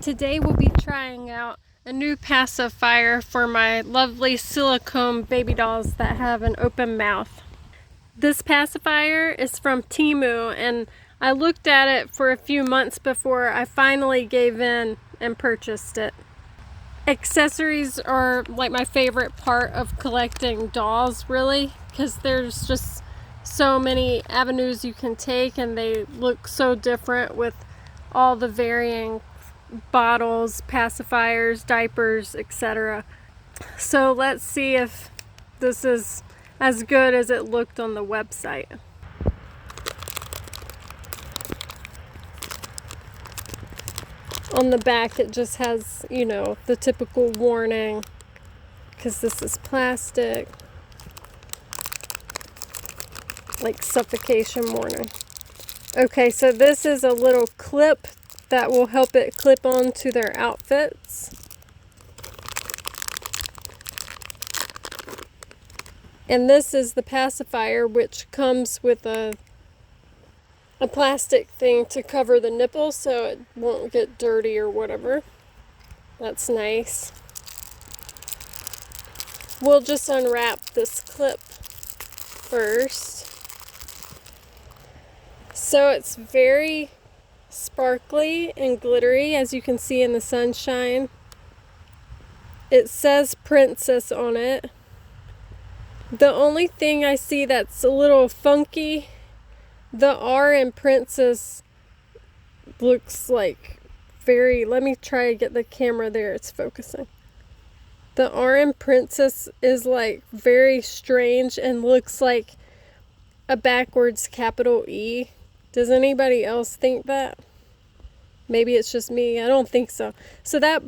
Today we'll be trying out a new pacifier for my lovely silicone baby dolls that have an open mouth. This pacifier is from Temu, and I looked at it for a few months before I finally gave in and purchased it. Accessories are like my favorite part of collecting dolls, really, because there's just so many avenues you can take and they look so different with all the varying bottles, pacifiers, diapers, etc. So let's see if this is as good as it looked on the website. On the back it just has, you know, the typical warning, because this is plastic, like suffocation warning. Okay, so this is a little clip that will help it clip onto their outfits. And this is the pacifier, which comes with a plastic thing to cover the nipple so it won't get dirty or whatever. That's nice. We'll just unwrap this clip first. So it's very sparkly and glittery, as you can see in the sunshine. It says princess on it. The only thing I see that's a little funky, the R in princess looks like very, let me try to get the camera there, it's focusing. The R in princess is like very strange and looks like a backwards capital E. Does anybody else think that? Maybe it's just me. I don't think so. So that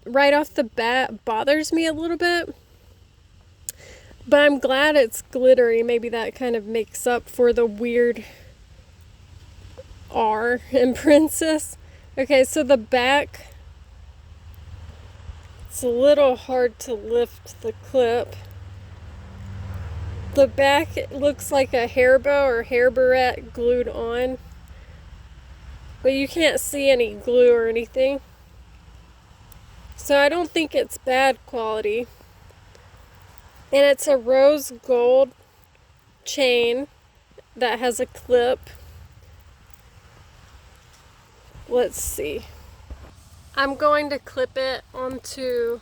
right off the bat bothers me a little bit. But I'm glad it's glittery. Maybe that kind of makes up for the weird R in princess. Okay, so the back, it's a little hard to lift the clip. The back looks like a hair bow or hair barrette glued on, but you can't see any glue or anything. So I don't think it's bad quality. And it's a rose gold chain that has a clip. Let's see. I'm going to clip it onto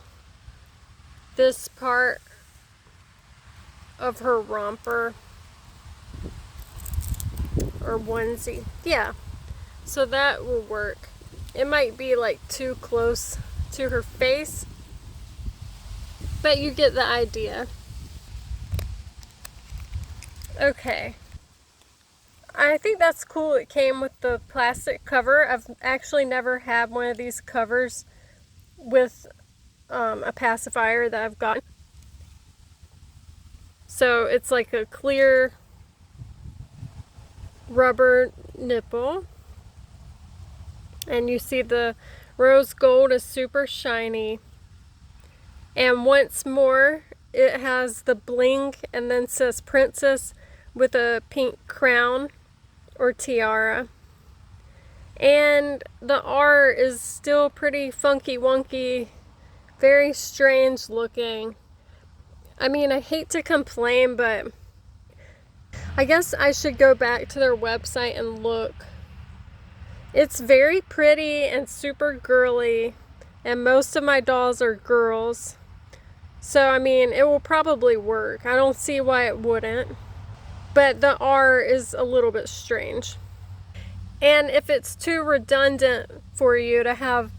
this part of her romper or onesie. Yeah, so that will work. It might be like too close to her face, but you get the idea. Okay, I think that's cool. It came with the plastic cover. I've actually never had one of these covers with a pacifier that I've gotten. So it's like a clear rubber nipple, and you see the rose gold is super shiny, and once more it has the bling and then says princess with a pink crown or tiara, and the R is still pretty funky wonky, very strange looking. I mean, I hate to complain, but I guess I should go back to their website and look. It's very pretty and super girly, and most of my dolls are girls. So, I mean, it will probably work. I don't see why it wouldn't. But the R is a little bit strange. And if it's too redundant for you to have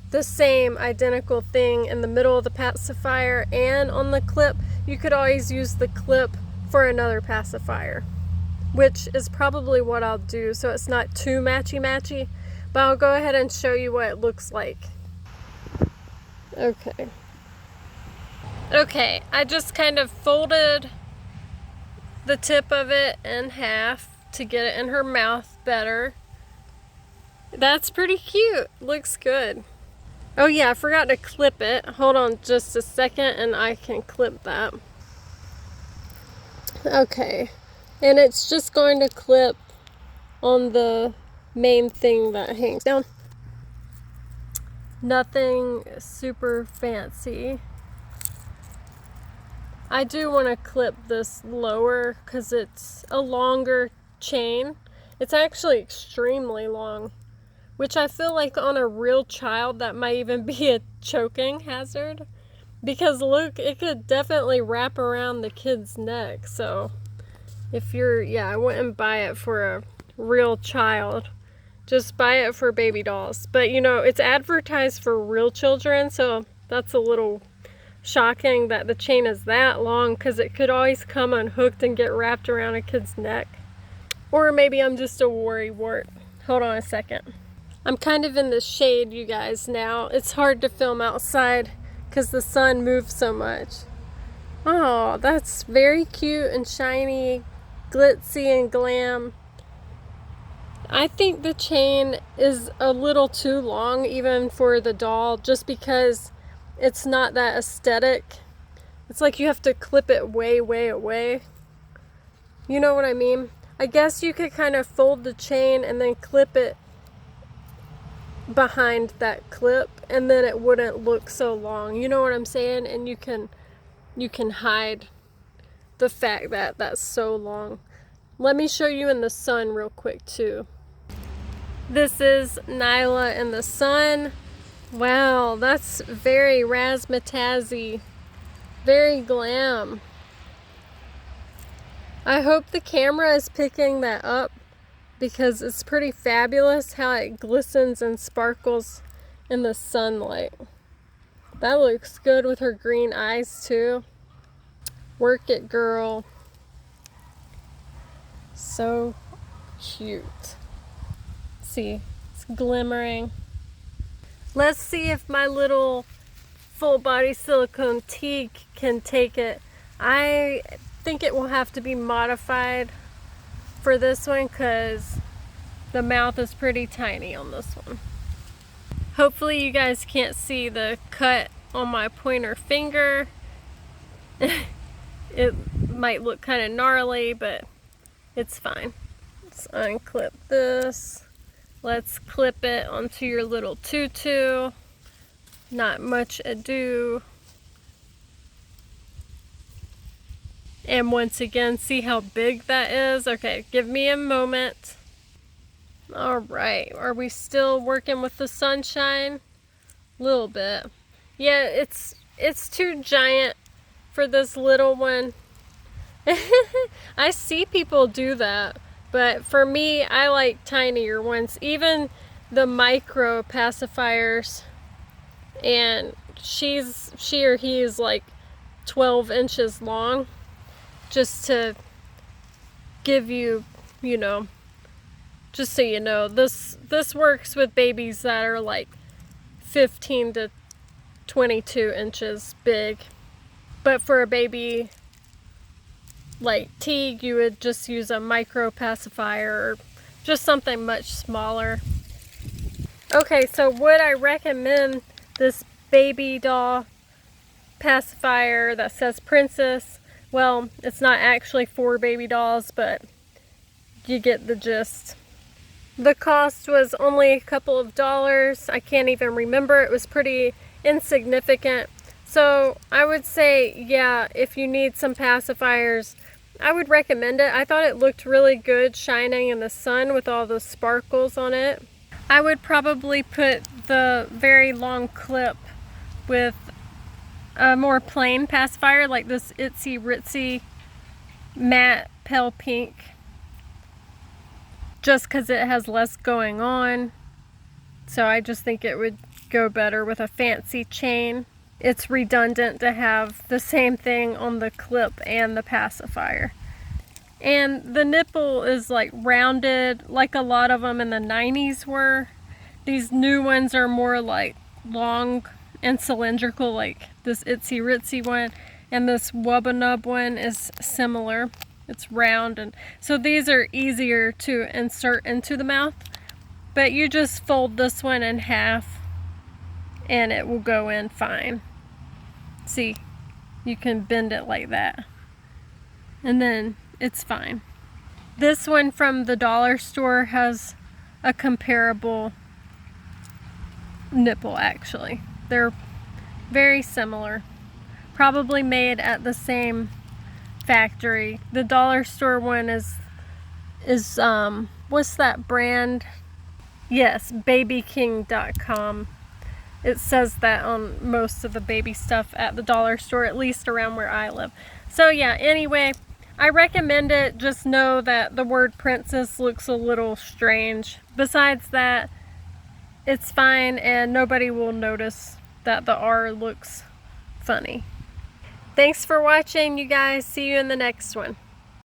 the same identical thing in the middle of the pacifier and on the clip, you could always use the clip for another pacifier, which is probably what I'll do, so it's not too matchy-matchy, but I'll go ahead and show you what it looks like. Okay, I just kind of folded the tip of it in half to get it in her mouth better. That's pretty cute, looks good. Oh yeah, I forgot to clip it. Hold on just a second and I can clip that. Okay, and it's just going to clip on the main thing that hangs down. Nothing super fancy. I do want to clip this lower because it's a longer chain. It's actually extremely long, which I feel like on a real child that might even be a choking hazard. Because look, it could definitely wrap around the kid's neck. So if you're, yeah, I wouldn't buy it for a real child. Just buy it for baby dolls. But you know, it's advertised for real children, so that's a little shocking that the chain is that long, because it could always come unhooked and get wrapped around a kid's neck. Or maybe I'm just a worrywart. Hold on a second. I'm kind of in the shade, you guys, now. It's hard to film outside because the sun moves so much. Oh, that's very cute and shiny, glitzy and glam. I think the chain is a little too long even for the doll, just because it's not that aesthetic. It's like you have to clip it way, way away. You know what I mean? I guess you could kind of fold the chain and then clip it behind that clip, and then it wouldn't look so long. You know what I'm saying? And you can hide the fact that that's so long. Let me show you in the sun real quick too. This is Nyla in the sun. Wow, that's very razzmatazzy, very glam. I hope the camera is picking that up, because it's pretty fabulous how it glistens and sparkles in the sunlight. That looks good with her green eyes too. Work it, girl. So cute. See, it's glimmering. Let's see if my little full body silicone tee can take it. I think it will have to be modified for this one because the mouth is pretty tiny on this one. Hopefully you guys can't see the cut on my pointer finger. It might look kind of gnarly, but it's fine. Let's unclip this. Let's clip it onto your little tutu. Not much ado. And once again, see how big that is? Okay, give me a moment. All right, are we still working with the sunshine? A little bit. Yeah, it's too giant for this little one. I see people do that, but for me, I like tinier ones. Even the micro pacifiers, and she or he is like 12 inches long, just to give you, you know, just so you know, this works with babies that are like 15 to 22 inches big. But for a baby like Teague, you would just use a micro pacifier or just something much smaller. Okay, so would I recommend this baby doll pacifier that says Princess? Well, it's not actually for baby dolls, but you get the gist. The cost was only a couple of dollars. I can't even remember. It was pretty insignificant. So I would say, yeah, if you need some pacifiers, I would recommend it. I thought it looked really good shining in the sun with all those sparkles on it. I would probably put the very long clip with a more plain pacifier, like this Itsy Ritzy matte pale pink, just because it has less going on. So I just think it would go better with a fancy chain. It's redundant to have the same thing on the clip and the pacifier. And the nipple is like rounded, like a lot of them in the 90s were. These new ones are more like long and cylindrical, like this Itsy Ritzy one, and this Wubba Nub one is similar. It's round, and so these are easier to insert into the mouth, but you just fold this one in half and it will go in fine. See, you can bend it like that and then it's fine. This one from the dollar store has a comparable nipple actually. They're very similar. Probably made at the same factory. The dollar store one is what's that brand? Yes, babyking.com. It says that on most of the baby stuff at the dollar store, at least around where I live. So yeah, anyway, I recommend it. Just know that the word princess looks a little strange. Besides that, it's fine and nobody will notice that the R looks funny. Thanks for watching, you guys. See you in the next one.